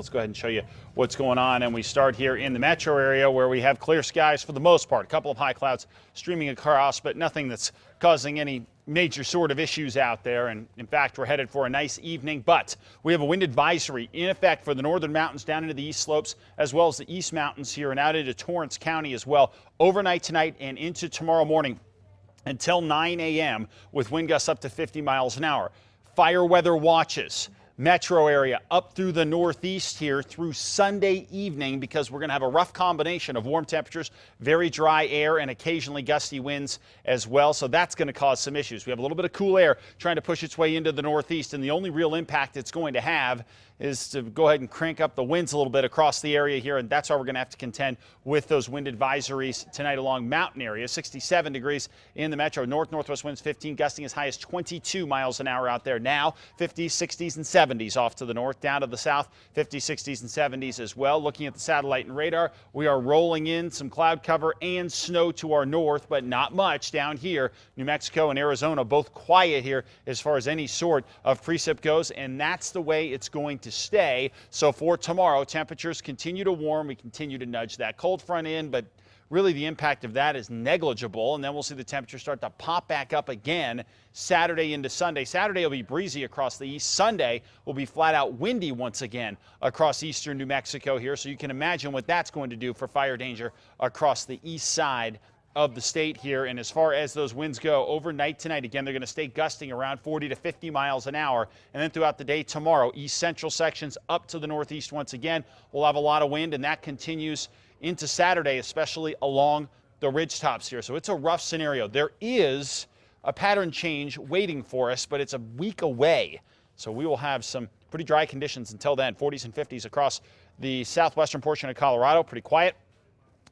Let's go ahead and show you what's going on. And we start here in the metro area where we have clear skies for the most part. A couple of high clouds streaming across, but nothing that's causing any major sort of issues out there. And in fact, we're headed for a nice evening, but we have a wind advisory in effect for the northern mountains down into the east slopes, as well as the east mountains here and out into Torrance County as well, overnight tonight and into tomorrow morning until 9 a.m. with wind gusts up to 50 miles an hour. Fire weather watches. Metro area up through the northeast here through Sunday evening, because we're going to have a rough combination of warm temperatures, very dry air, and occasionally gusty winds as well. So that's going to cause some issues. We have a little bit of cool air trying to push its way into the northeast, and the only real impact it's going to have is to go ahead and crank up the winds a little bit across the area here, and that's why we're going to have to contend with those wind advisories tonight along mountain areas. 67 degrees in the metro, northwest winds 15, gusting as high as 22 miles an hour out there now. 50s, 60s, and 70s off to the north, down to the south, 50s, 60s, and 70s as well. Looking at the satellite and radar, we are rolling in some cloud cover and snow to our north, but not much down here. New Mexico and Arizona both quiet here as far as any sort of precip goes, and that's the way it's going to stay. So for tomorrow, temperatures continue to warm. We continue to nudge that cold front in, but really the impact of that is negligible. And then we'll see the temperature start to pop back up again Saturday into Sunday. Saturday will be breezy across the east. Sunday will be flat out windy once again across eastern New Mexico here. So you can imagine what that's going to do for fire danger across the east side of the state here. And as far as those winds go, overnight tonight, again, they're going to stay gusting around 40 to 50 miles an hour. And then throughout the day tomorrow, east central sections up to the northeast once again, we'll have a lot of wind, and that continues into Saturday, especially along the ridge tops here. So it's a rough scenario. There is a pattern change waiting for us, but it's a week away. So we will have some pretty dry conditions until then. 40s and 50s across the southwestern portion of Colorado, pretty quiet.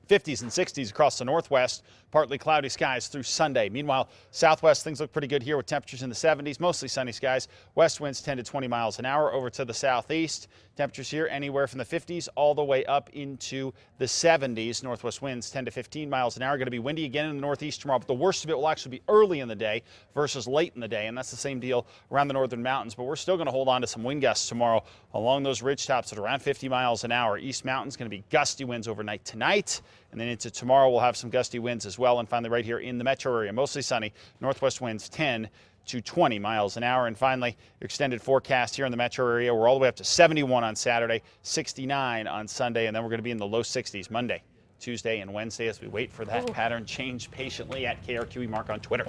50s and 60s across the northwest, partly cloudy skies through Sunday. Meanwhile, southwest, things look pretty good here with temperatures in the 70s, mostly sunny skies. West winds 10 to 20 miles an hour. Over to the southeast, temperatures here anywhere from the 50s all the way up into the 70s. Northwest winds 10 to 15 miles an hour. Going to be windy again in the northeast tomorrow, but the worst of it will actually be early in the day versus late in the day, and that's the same deal around the northern mountains. But we're still going to hold on to some wind gusts tomorrow along those ridge tops at around 50 miles an hour. East mountains going to be gusty winds overnight tonight, and then into tomorrow we'll have some gusty winds as well. And finally, right here in the metro area, mostly sunny, northwest winds 10 to 20 miles an hour. And finally, your extended forecast here in the metro area, we're all the way up to 71 on Saturday, 69 on Sunday, and then we're going to be in the low 60s Monday, Tuesday, and Wednesday as we wait for that pattern change patiently at KRQE Mark on Twitter.